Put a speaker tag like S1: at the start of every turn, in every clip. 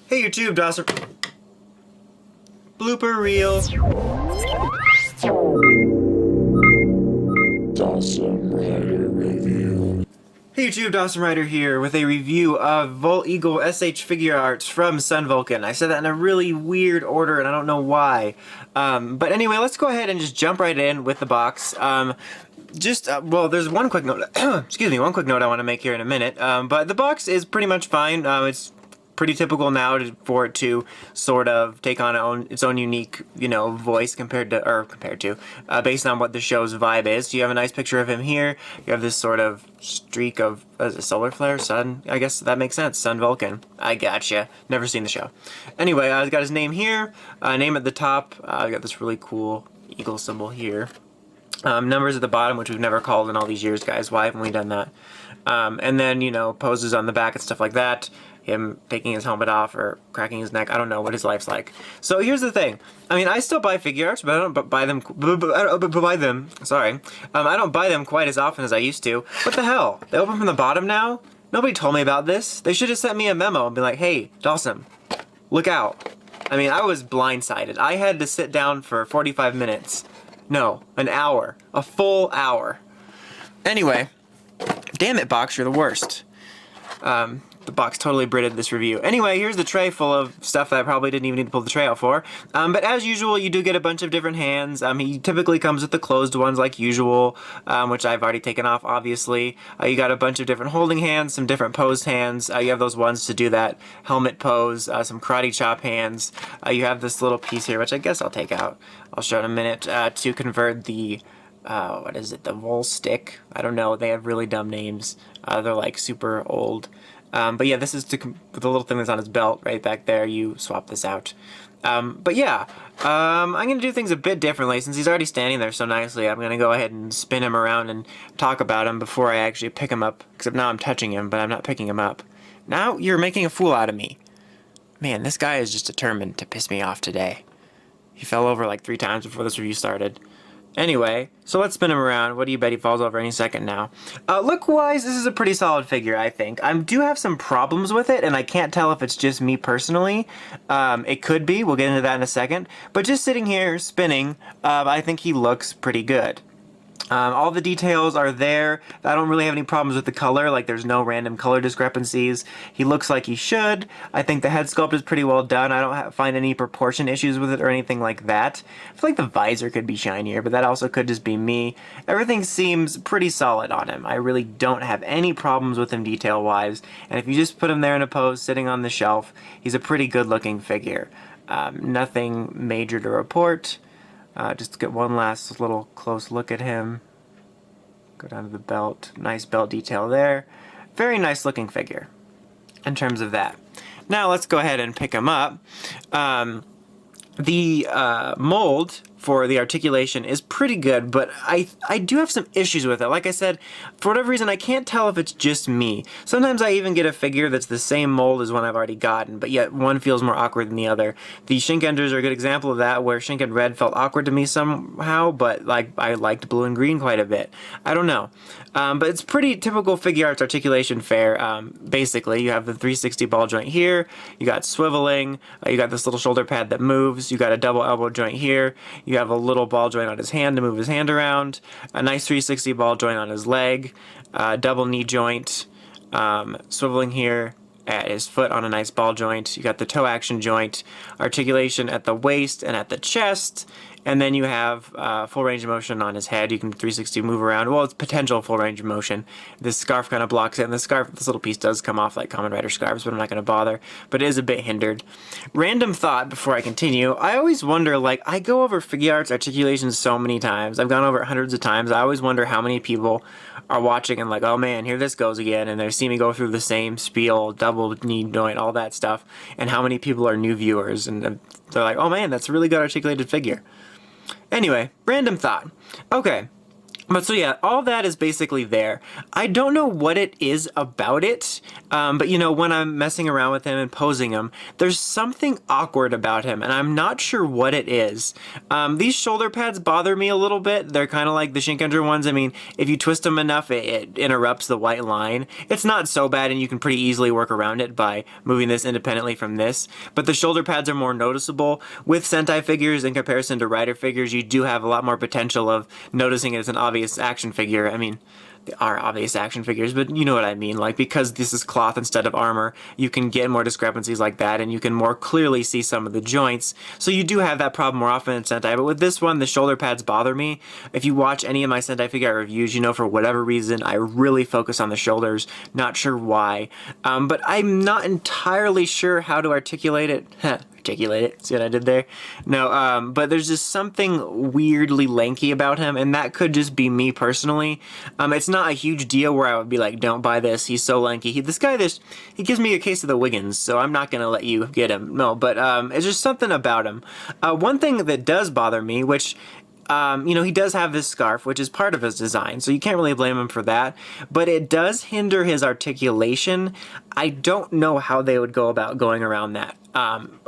S1: Hey YouTube, Dawson. Blooper reel.
S2: Dawson Rider review.
S1: Hey YouTube, Dawson Rider here with a review of Vul Eagle S.H.Figuarts from Sun Vulcan. I said that in a really weird order and I don't know why. But anyway, let's go ahead and just jump right in with the box. Well, there's one quick note, excuse me, one quick note I want to make here in a minute. But the box is pretty much fine. It's pretty typical now for it to sort of take on its own unique, voice based on what the show's vibe is. So you have a nice picture of him here. You have this sort of streak of a solar flare, sun. I guess that makes sense. Sun Vulcan. I gotcha. Never seen the show. Anyway, I've got his name here. Name at the top. I've got this really cool eagle symbol here. Numbers at the bottom, which we've never called in all these years, guys. Why haven't we done that? And then, poses on the back and stuff like that. Him taking his helmet off or cracking his neck. I don't know what his life's like. So here's the thing. I mean, I still buy Figuarts, but I don't buy them. I don't buy them quite as often as I used to. What the hell? They open from the bottom now? Nobody told me about this. They should have sent me a memo and be like, "Hey, Dawson, look out." I mean, I was blindsided. I had to sit down for 45 minutes. No, an hour. A full hour. Anyway, damn it, box, you're the worst. The box totally Brited this review. Anyway, here's the tray full of stuff that I probably didn't even need to pull the tray out for. But as usual, you do get a bunch of different hands. He typically comes with the closed ones like usual, which I've already taken off, obviously. You got a bunch of different holding hands, some different posed hands. You have those ones to do that helmet pose, some karate chop hands. You have this little piece here, which I guess I'll take out. I'll show in a minute, to convert the what is it, the Vul stick? I don't know, they have really dumb names. They're like super old. But yeah, this is the little thing that's on his belt right back there. You swap this out. But yeah, I'm going to do things a bit differently. Since he's already standing there so nicely, I'm going to go ahead and spin him around and talk about him before I actually pick him up. Except now I'm touching him, but I'm not picking him up. Now you're making a fool out of me. Man, this guy is just determined to piss me off today. He fell over like 3 times before this review started. Anyway, so let's spin him around. What do you bet he falls over any second now? Look-wise, this is a pretty solid figure, I think. I do have some problems with it, and I can't tell if it's just me personally. It could be. We'll get into that in a second. But just sitting here spinning, I think he looks pretty good. All the details are there. I don't really have any problems with the color, like there's no random color discrepancies. He looks like he should. I think the head sculpt is pretty well done. I don't find any proportion issues with it or anything like that. I feel like the visor could be shinier, but that also could just be me. Everything seems pretty solid on him. I really don't have any problems with him detail-wise, and if you just put him there in a pose sitting on the shelf, he's a pretty good-looking figure. Nothing major to report. Just to get one last little close look at him. Go down to the belt. Nice belt detail there. Very nice looking figure in terms of that. Now let's go ahead and pick him up. The mold for the articulation is pretty good, but I do have some issues with it. Like I said, for whatever reason, I can't tell if it's just me. Sometimes I even get a figure that's the same mold as one I've already gotten, but yet one feels more awkward than the other. The Shinkenders are a good example of that, where Shinken Red felt awkward to me somehow, but like I liked blue and green quite a bit. I don't know. But it's pretty typical Figuarts articulation fare. Basically, you have the 360 ball joint here, you got swiveling, you got this little shoulder pad that moves, you got a double elbow joint here, you have a little ball joint on his hand to move his hand around, a nice 360 ball joint on his leg, double knee joint, swiveling here at his foot on a nice ball joint. You got the toe action joint, articulation at the waist and at the chest, and then you have full range of motion on his head. You can 360 move around. Well, it's potential full range of motion. This scarf kind of blocks it, and this little piece does come off like Kamen Rider scarves, but I'm not going to bother. But it is a bit hindered. Random thought before I continue. I always wonder, like, I go over Figuarts articulation so many times. I've gone over it hundreds of times. I always wonder how many people are watching and like, oh man, here this goes again, and they see me go through the same spiel, double knee joint, all that stuff, and how many people are new viewers, and they're like, oh man, that's a really good articulated figure. Anyway, random thought. Okay, But so yeah, all that is basically there. I don't know what it is about it, but you know, when I'm messing around with him and posing him, there's something awkward about him, and I'm not sure what it is. These shoulder pads bother me a little bit. They're kind of like the Shinkenger ones. I mean, if you twist them enough, it interrupts the white line. It's not so bad, and you can pretty easily work around it by moving this independently from this. But the shoulder pads are more noticeable. With Sentai figures in comparison to Rider figures, you do have a lot more potential of noticing it as an obvious action figure. I mean, they are obvious action figures, but you know what I mean. Like, because this is cloth instead of armor, you can get more discrepancies like that, and you can more clearly see some of the joints. So you do have that problem more often in Sentai, but with this one, the shoulder pads bother me. If you watch any of my Sentai figure reviews, you know for whatever reason, I really focus on the shoulders. Not sure why, but I'm not entirely sure how to articulate it. Articulate it. See what I did there? No, but there's just something weirdly lanky about him, and that could just be me personally. It's not a huge deal where I would be like, don't buy this, he's so lanky. He gives me a case of the Wiggins, so I'm not gonna let you get him. No, but it's just something about him. One thing that does bother me, which you know, he does have this scarf, which is part of his design, so you can't really blame him for that, but it does hinder his articulation. I don't know how they would go about going around that,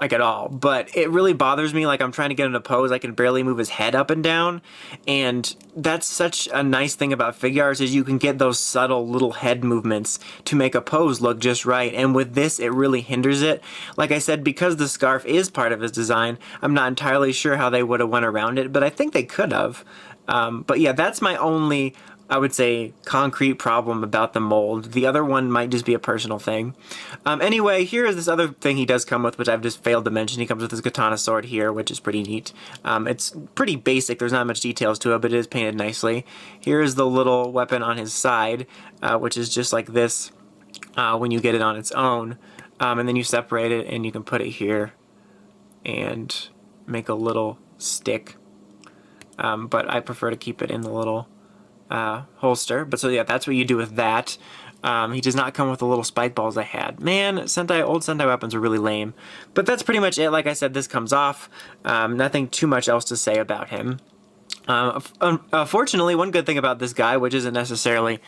S1: like at all, but it really bothers me. Like, I'm trying to get him to pose, I can barely move his head up and down, and that's such a nice thing about Figuarts is you can get those subtle little head movements to make a pose look just right, and with this, it really hinders it. Like I said, because the scarf is part of his design, I'm not entirely sure how they would have went around it, but I think they could have. But yeah, that's my only, I would say, concrete problem about the mold. The other one might just be a personal thing. Anyway, here is this other thing he does come with, which I've just failed to mention. He comes with his katana sword here, which is pretty neat. It's pretty basic. There's not much details to it, but it is painted nicely. Here is the little weapon on his side, which is just like this when you get it on its own. And then you separate it, and you can put it here and make a little stick. But I prefer to keep it in the little holster. But so yeah, that's what you do with that. He does not come with the little spike balls I had. Man, old Sentai weapons are really lame. But that's pretty much it. Like I said, this comes off. Nothing too much else to say about him. Fortunately, one good thing about this guy, which isn't necessarily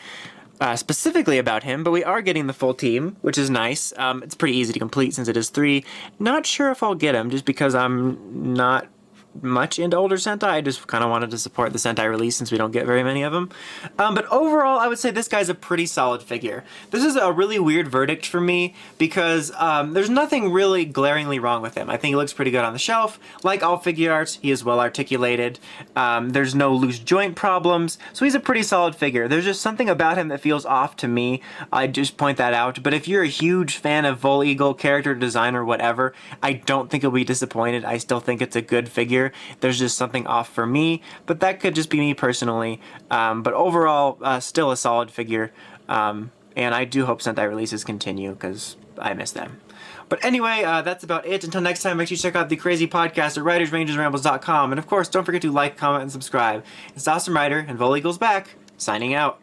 S1: specifically about him, but we are getting the full team, which is nice. It's pretty easy to complete since it is 3. Not sure if I'll get him, just because I'm not much into older Sentai. I just kind of wanted to support the Sentai release since we don't get very many of them. But overall, I would say this guy's a pretty solid figure. This is a really weird verdict for me because there's nothing really glaringly wrong with him. I think he looks pretty good on the shelf. Like all Figuarts, he is well articulated. There's no loose joint problems, so he's a pretty solid figure. There's just something about him that feels off to me. I just point that out. But if you're a huge fan of Vul Eagle, character design, or whatever, I don't think you'll be disappointed. I still think it's a good figure. There's just something off for me, but that could just be me personally. But overall, still a solid figure. And I do hope Sentai releases continue because I miss them. But anyway, that's about it. Until next time, make sure you check out the crazy podcast at writersrangersrambles.com. And of course, don't forget to like, comment, and subscribe. It's Awesome Rider, and Vul Eagle's back, signing out.